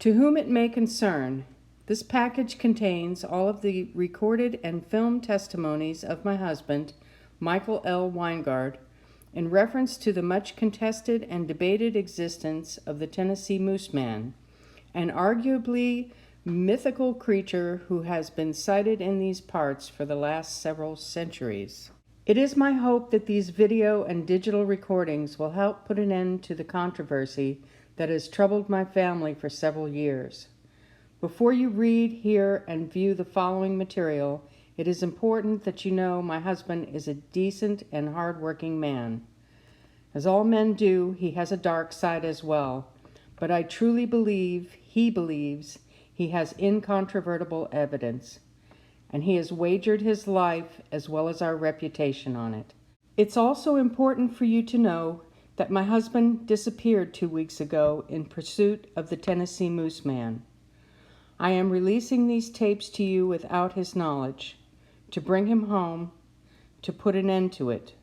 To whom it may concern, this package contains all of the recorded and filmed testimonies of my husband, Michael L. Weingard, in reference to the much contested and debated existence of the Tennessee Mooseman, an arguably mythical creature who has been sighted in these parts for the last several centuries. It is my hope that these video and digital recordings will help put an end to the controversy that has troubled my family for several years. Before you read, hear, and view the following material, it is important that you know my husband is a decent and hard-working man. As all men do, he has a dark side as well, but I truly believe he believes he has incontrovertible evidence, and he has wagered his life as well as our reputation on it. It's also important for you to know that my husband disappeared 2 weeks ago in pursuit of the Tennessee Mooseman. I am releasing these tapes to you without his knowledge, to bring him home, to put an end to it.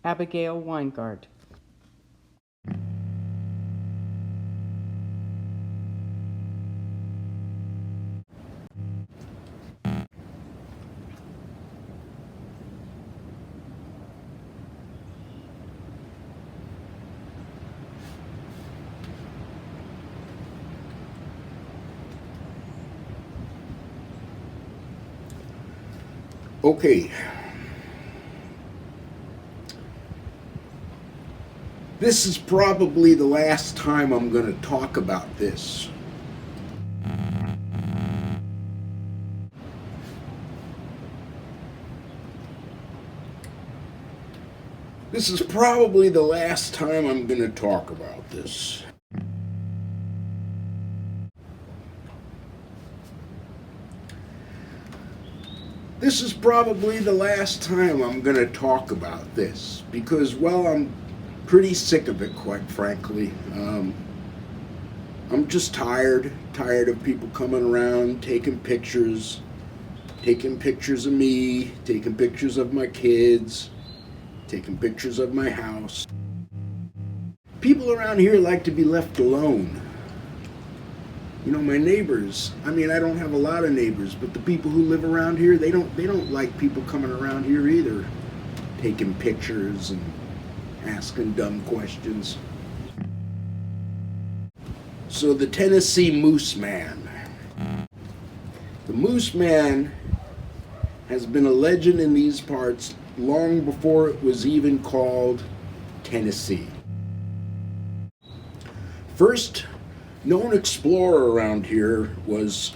Abigail Weingard. Okay. This is probably the last time I'm going to talk about this. This is probably the last time I'm going to talk about this. This is probably the last time I'm going to talk about this because, well, I'm pretty sick of it, quite frankly. I'm just tired of people coming around, taking pictures of me, taking pictures of my kids, taking pictures of my house. People around here like to be left alone. You know, my neighbors, I mean, I don't have a lot of neighbors, but the people who live around here, they don't like people coming around here either, taking pictures and asking dumb questions. So the Tennessee Mooseman. The Mooseman has been a legend in these parts long before it was even called Tennessee. First known explorer around here was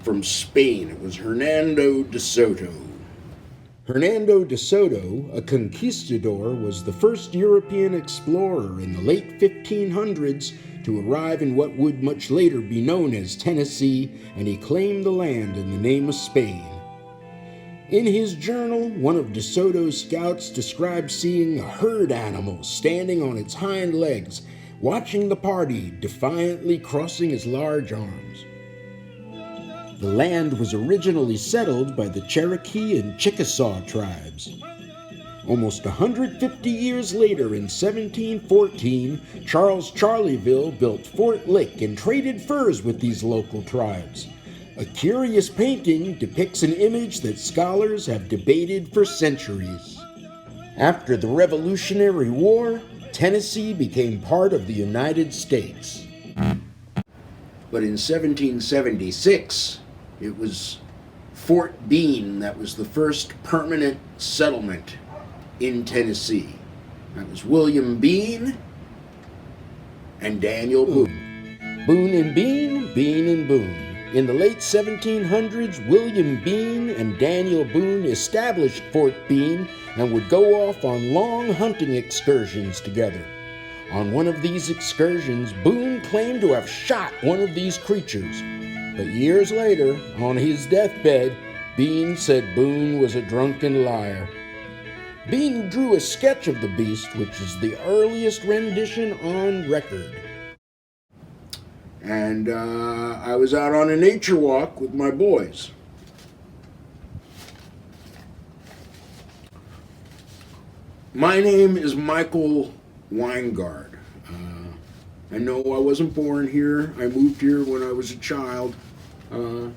from Spain. It was Hernando de Soto. Hernando de Soto, a conquistador, was the first European explorer in the late 1500s to arrive in what would much later be known as Tennessee, and he claimed the land in the name of Spain. In his journal, one of de Soto's scouts described seeing a herd animal standing on its hind legs, watching the party defiantly crossing his large arms. The land was originally settled by the Cherokee and Chickasaw tribes. Almost 150 years later, in 1714, Charles Charleville built Fort Lick and traded furs with these local tribes. A curious painting depicts an image that scholars have debated for centuries. After the Revolutionary War, Tennessee became part of the United States. But in 1776, it was Fort Bean that was the first permanent settlement in Tennessee. That was William Bean and Daniel Boone. Boone and Bean, Bean and Boone. In the late 1700s, William Bean and Daniel Boone established Fort Bean and would go off on long hunting excursions together. On one of these excursions, Boone claimed to have shot one of these creatures. But years later, on his deathbed, Bean said Boone was a drunken liar. Bean drew a sketch of the beast, which is the earliest rendition on record. And I was out on a nature walk with my boys. My name is Michael Weingard. I know I wasn't born here. I moved here when I was a child. I'm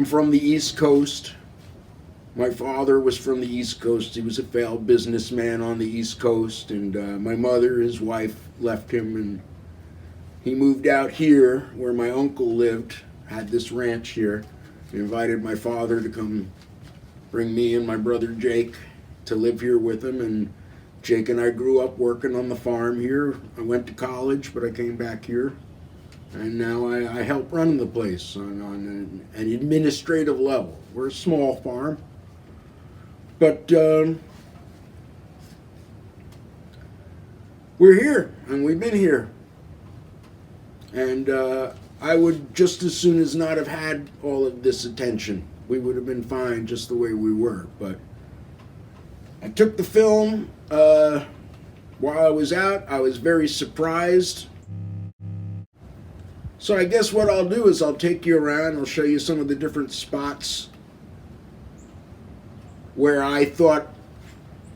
from the East Coast. My father was from the East Coast. He was a failed businessman on the East Coast, and my mother, his wife, left him, and he moved out here where my uncle lived, had this ranch here. He invited my father to come bring me and my brother Jake to live here with him, and Jake and I grew up working on the farm here. I went to college, but I came back here, and now I help run the place on an administrative level. We're a small farm. But we're here, and we've been here. And I would just as soon as not have had all of this attention. We would have been fine just the way we were. But I took the film while I was out. I was very surprised. So I guess what I'll do is I'll take you around. I'll show you some of the different spots where I thought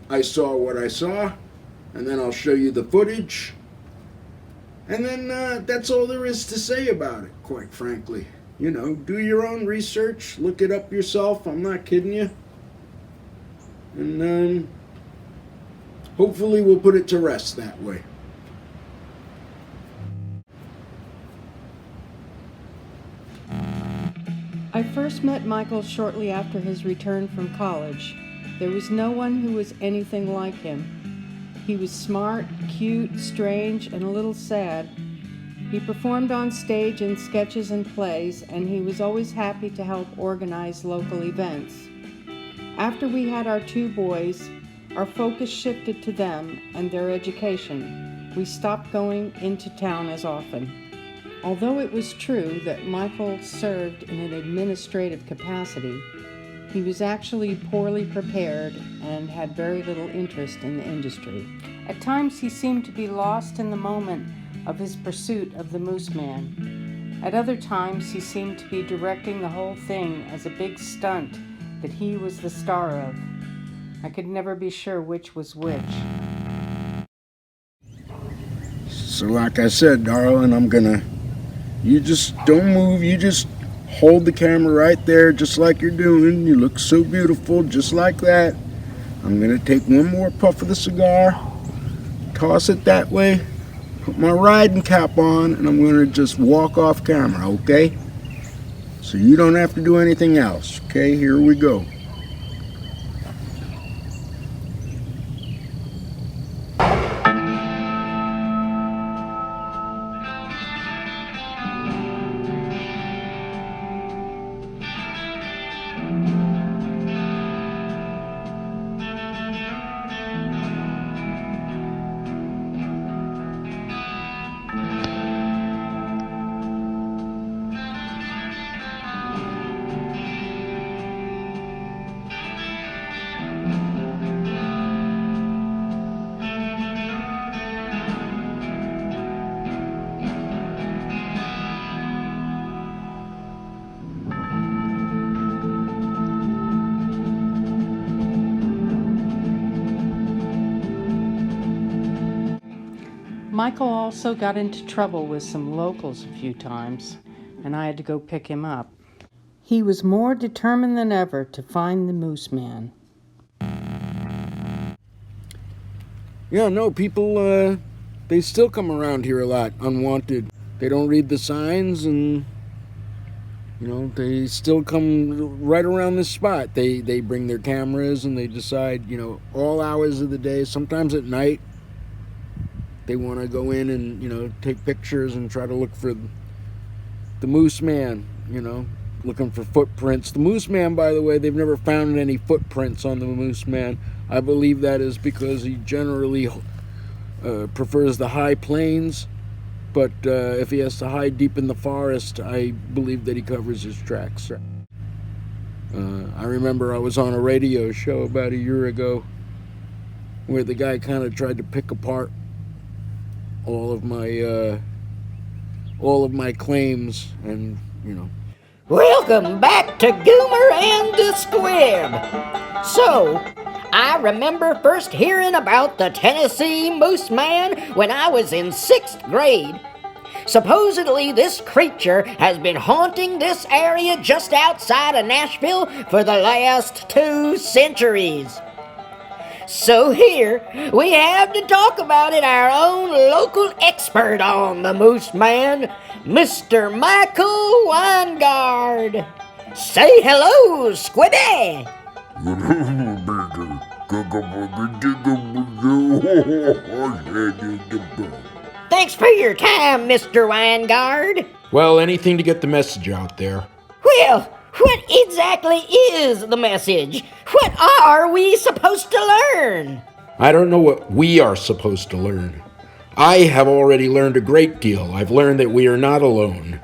I saw what I saw, and then I'll show you the footage, and then that's all there is to say about it, quite frankly. You know, do your own research, look it up yourself, I'm not kidding you, and hopefully we'll put it to rest that way. I first met Michael shortly after his return from college. There was no one who was anything like him. He was smart, cute, strange, and a little sad. He performed on stage in sketches and plays, and he was always happy to help organize local events. After we had our 2 boys, our focus shifted to them and their education. We stopped going into town as often. Although it was true that Michael served in an administrative capacity, he was actually poorly prepared and had very little interest in the industry. At times he seemed to be lost in the moment of his pursuit of the Mooseman. At other times he seemed to be directing the whole thing as a big stunt that he was the star of. I could never be sure which was which. So like I said, darling, you just don't move, you just hold the camera right there just like you're doing. You look so beautiful, just like that. I'm gonna take one more puff of the cigar, toss it that way, put my riding cap on, and I'm gonna just walk off camera, okay? So you don't have to do anything else, okay? Here we go. Michael also got into trouble with some locals a few times, and I had to go pick him up. He was more determined than ever to find the Mooseman. Yeah, no, people, they still come around here a lot, unwanted. They don't read the signs, and, you know, they still come right around this spot. They bring their cameras, and they decide, you know, all hours of the day, sometimes at night, they want to go in and, you know, take pictures and try to look for the Mooseman, you know, looking for footprints. The Mooseman, by the way, they've never found any footprints on the Mooseman. I believe that is because he generally prefers the high plains, but if he has to hide deep in the forest, I believe that he covers his tracks. I remember I was on a radio show about a year ago where the guy kind of tried to pick apart all of my claims, and, you know. Welcome back to Goomer and the Squib. So, I remember first hearing about the Tennessee Mooseman when I was in 6th grade. Supposedly, this creature has been haunting this area just outside of Nashville for the last 2 centuries. So here, we have to talk about it our own local expert on the Mooseman, Mr. Michael Weingard. Say hello, Squibby! Thanks for your time, Mr. Weingard. Well, anything to get the message out there. Well, what exactly is the message? What are we supposed to learn? I don't know what we are supposed to learn. I have already learned a great deal. I've learned that we are not alone.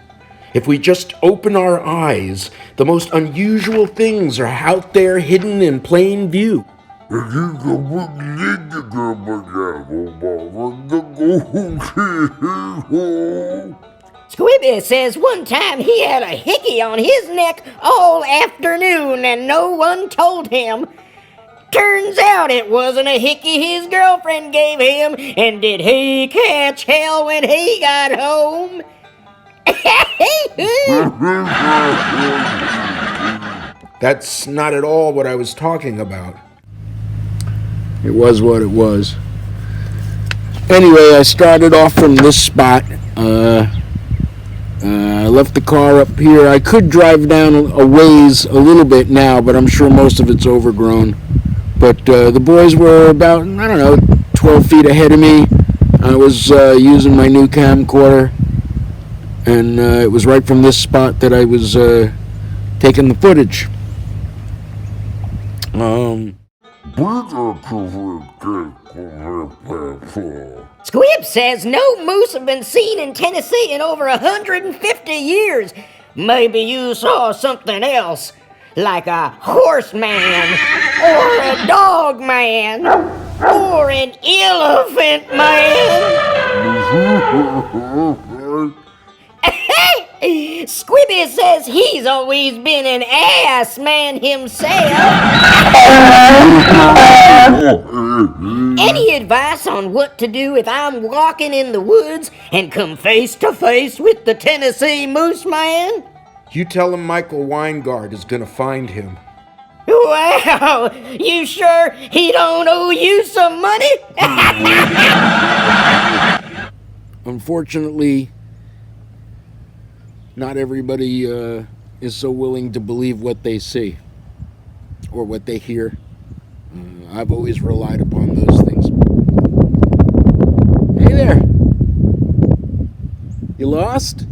If we just open our eyes, the most unusual things are out there hidden in plain view. Squibby says one time he had a hickey on his neck all afternoon and no one told him. Turns out it wasn't a hickey his girlfriend gave him, and did he catch hell when he got home? That's not at all what I was talking about. It was what it was. Anyway, I started off from this spot. I left the car up here. I could drive down a ways a little bit now, but I'm sure most of it's overgrown. But the boys were about, 12 feet ahead of me. I was using my new camcorder, and it was right from this spot that I was taking the footage. Squib says no moose have been seen in Tennessee in over 150 years. Maybe you saw something else, like a horseman, or a dog man, or an elephant man. Squibby says he's always been an ass man himself. Any advice on what to do if I'm walking in the woods and come face to face with the Tennessee Mooseman? You tell him Michael Weingard is gonna find him. Wow, you sure he don't owe you some money? Unfortunately, not everybody is so willing to believe what they see or what they hear. I've always relied upon those things. Hey there! You lost?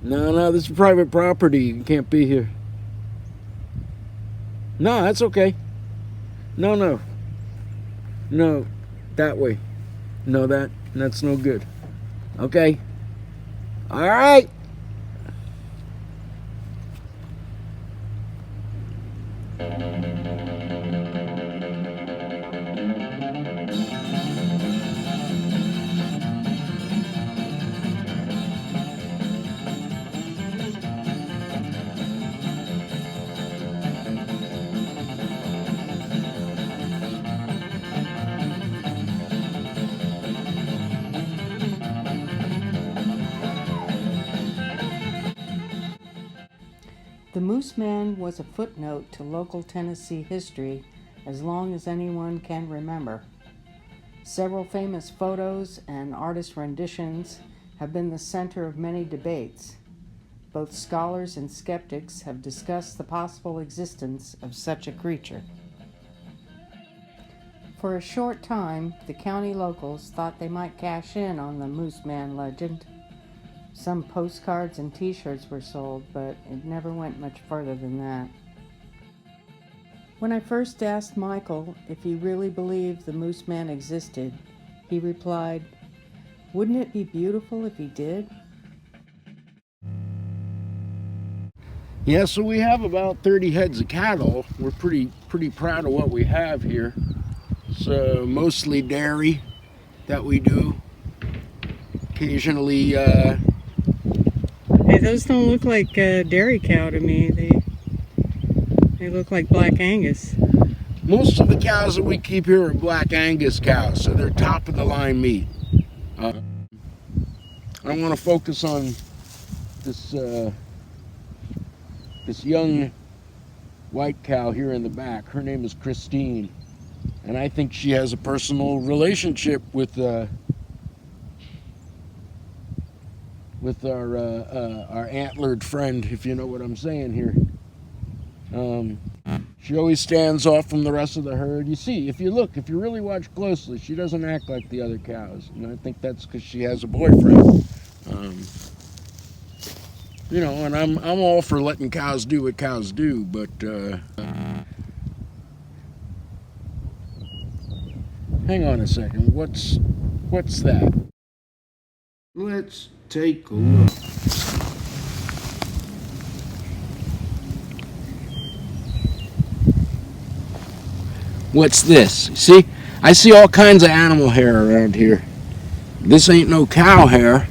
No, this is private property. You can't be here. No, that's okay. No, that way. No, that's no good. Okay. All right. The Mooseman was a footnote to local Tennessee history as long as anyone can remember. Several famous photos and artist renditions have been the center of many debates. Both scholars and skeptics have discussed the possible existence of such a creature. For a short time, the county locals thought they might cash in on the Mooseman legend. Some postcards and t-shirts were sold, but it never went much further than that. When I first asked Michael if he really believed the Mooseman existed, he replied, "Wouldn't it be beautiful if he did?" Yeah, so we have about 30 heads of cattle. We're pretty proud of what we have here. It's mostly dairy that we do. Occasionally, Hey, those don't look like a dairy cow to me. They look like Black Angus. Most of the cows that we keep here are Black Angus cows, so they're top of the line meat. I want to focus on this this young white cow here in the back. Her name is Christine, and I think she has a personal relationship with our antlered friend, if you know what I'm saying here. She always stands off from the rest of the herd. You see, if you really watch closely, she doesn't act like the other cows. And I think that's because she has a boyfriend. You know, and I'm all for letting cows do what cows do, but hang on a second. What's that? Let's take a look. What's this? See, I see all kinds of animal hair around here. This ain't no cow hair.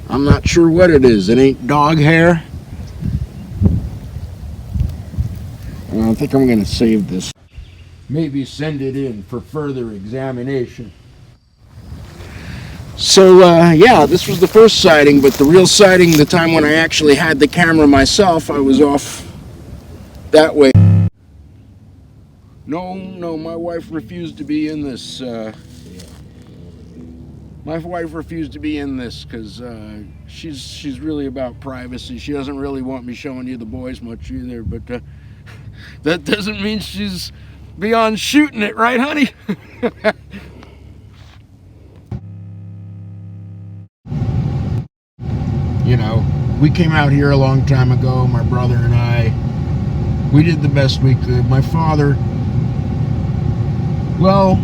I'm not sure what it is. It ain't dog hair. I think I'm going to save this. Maybe send it in for further examination. So, yeah, this was the first sighting, but the real sighting, the time when I actually had the camera myself, I was off that way. No, my wife refused to be in this. My wife refused to be in this because she's really about privacy. She doesn't really want me showing you the boys much either, but that doesn't mean she's beyond shooting it, right, honey? You know, we came out here a long time ago, my brother and I. We did the best we could. My father, well,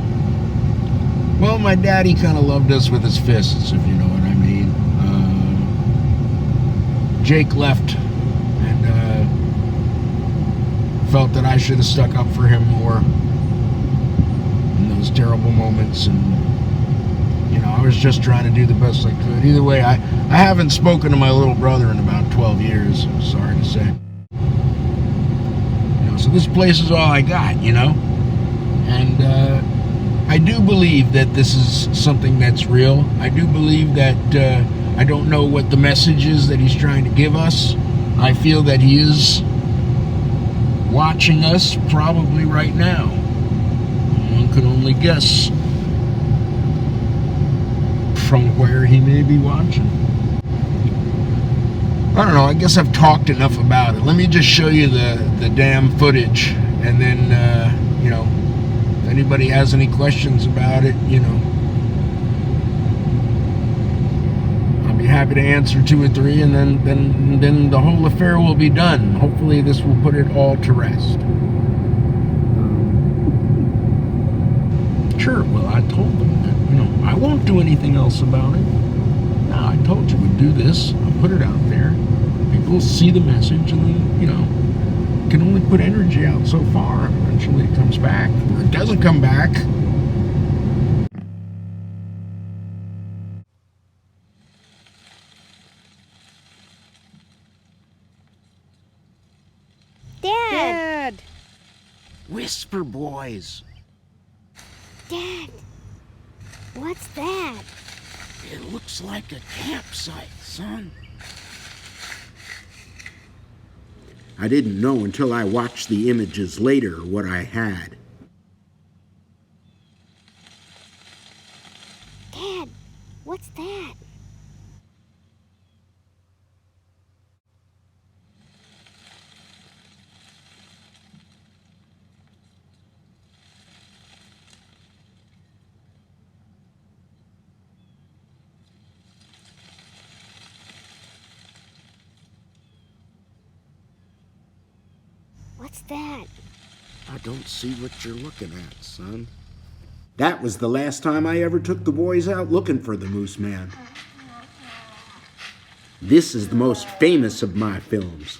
my daddy kind of loved us with his fists, if you know what I mean. Jake left and felt that I should have stuck up for him more in those terrible moments, and you know, I was just trying to do the best I could. Either way, I haven't spoken to my little brother in about 12 years, I'm sorry to say. You know, so this place is all I got, you know? And I do believe that this is something that's real. I do believe that I don't know what the message is that he's trying to give us. I feel that he is watching us probably right now. One could only guess from where he may be watching. I don't know, I guess I've talked enough about it. Let me just show you the damn footage, and then, you know, if anybody has any questions about it, you know, I'll be happy to answer 2 or 3, and then the whole affair will be done. Hopefully this will put it all to rest. Sure, well, I told them that, you know, I won't do anything else about it. No, I told you we'd do this. I'll put it out there. People will see the message, and then, you know, can only put energy out so far. Eventually it comes back, or it doesn't come back. Dad! Whisper, boys. Dad! What's that? It looks like a campsite, son. I didn't know until I watched the images later what I had. Dad, what's that? What's that? I don't see what you're looking at, son. That was the last time I ever took the boys out looking for the Mooseman. This is the most famous of my films.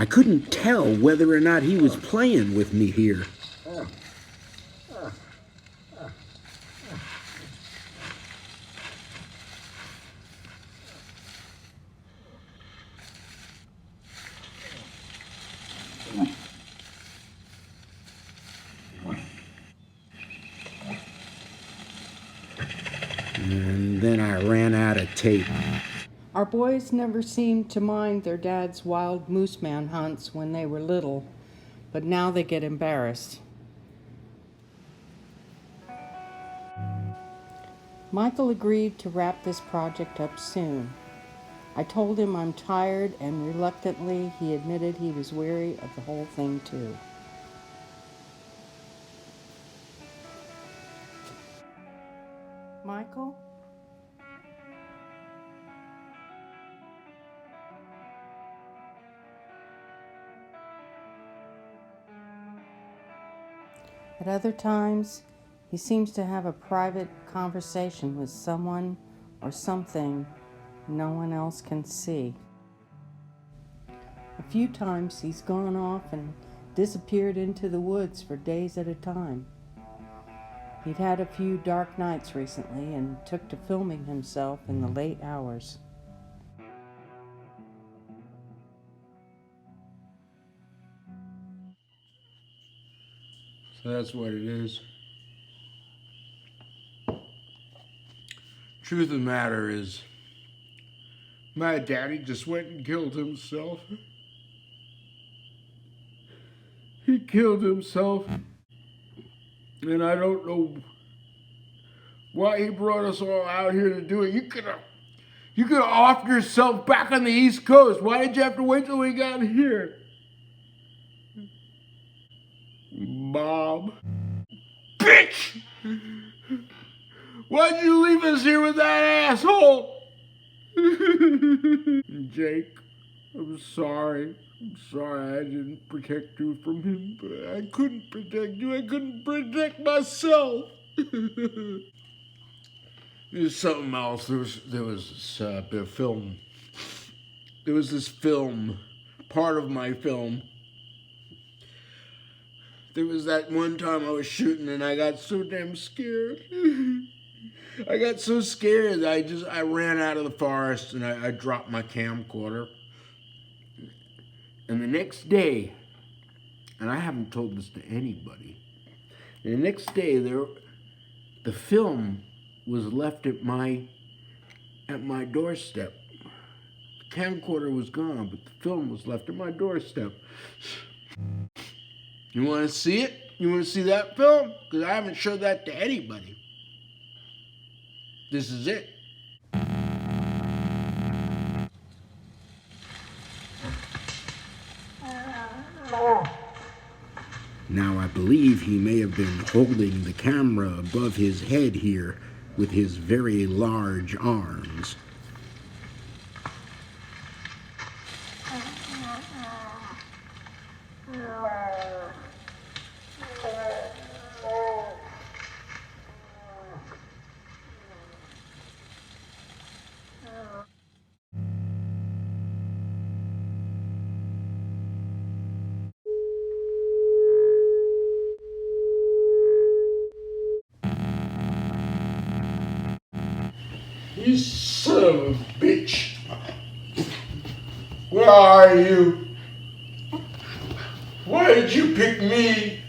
couldn't tell whether or not he was playing with me here. And then I ran out of tape. Our boys never seemed to mind their dad's wild Mooseman hunts when they were little, but now they get embarrassed. Michael agreed to wrap this project up soon. I told him I'm tired, and reluctantly he admitted he was weary of the whole thing too. Michael? At other times, he seems to have a private conversation with someone or something no one else can see. A few times he's gone off and disappeared into the woods for days at a time. He'd had a few dark nights recently and took to filming himself in the late hours. So that's what it is. Truth of the matter is, my daddy just went and killed himself. He killed himself, and I don't know why he brought us all out here to do it. You could have offered yourself back on the East Coast. Why did you have to wait till we got here? Mom. Bitch! Why'd you leave us here with that asshole? Jake, I'm sorry. I'm sorry I didn't protect you from him, but I couldn't protect you. I couldn't protect myself. There's something else. There was this bit of film. There was this film, part of my film. There was that one time I was shooting and I got so damn scared. I got so scared that I ran out of the forest and I dropped my camcorder. And the next day, and I haven't told this to anybody, the next day the film was left at my doorstep. The camcorder was gone, but the film was left at my doorstep. You want to see it? You want to see that film? Because I haven't showed that to anybody. This is it. Now I believe he may have been holding the camera above his head here with his very large arms. You son of a bitch. Where are you? Why did you pick me?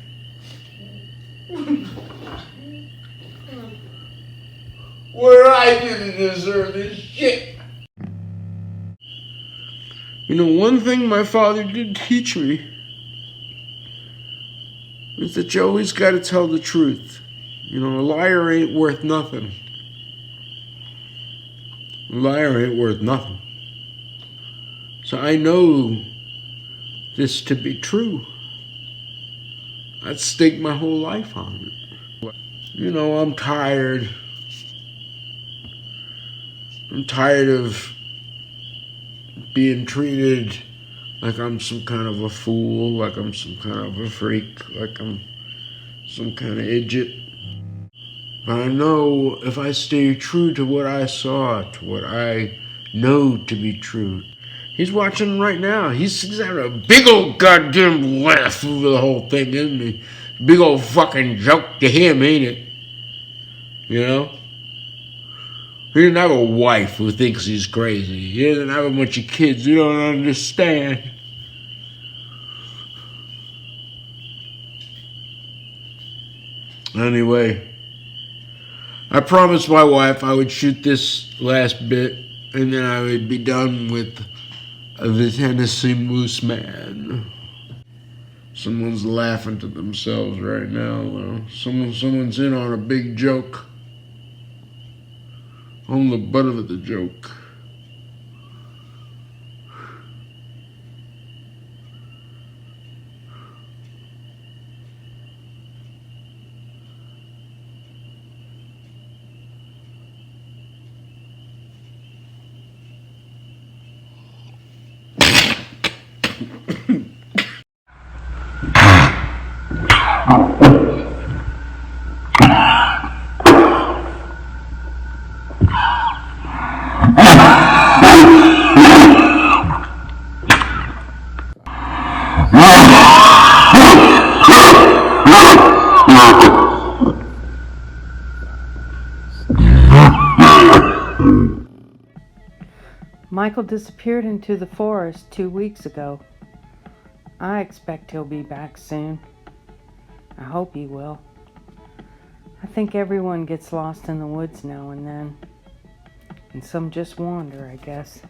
Where I didn't deserve this shit. You know, one thing my father did teach me is that you always gotta tell the truth. You know, a liar ain't worth nothing. A liar ain't worth nothing. So I know this to be true. I'd stake my whole life on it. You know, I'm tired. I'm tired of being treated like I'm some kind of a fool, like I'm some kind of a freak, like I'm some kind of idiot. But I know if I stay true to what I saw, to what I know to be true, He's watching right now. He's having a big old goddamn laugh over the whole thing, isn't he? Big old fucking joke to him, ain't it? You know? He doesn't have a wife who thinks he's crazy. He doesn't have a bunch of kids who don't understand. Anyway, I promised my wife I would shoot this last bit and then I would be done with the Tennessee Mooseman. Someone's laughing to themselves right now, though. Someone's in on a big joke. On the butt of the joke. Michael disappeared into the forest 2 weeks ago. I expect he'll be back soon. I hope he will. I think everyone gets lost in the woods now and then. And some just wander, I guess.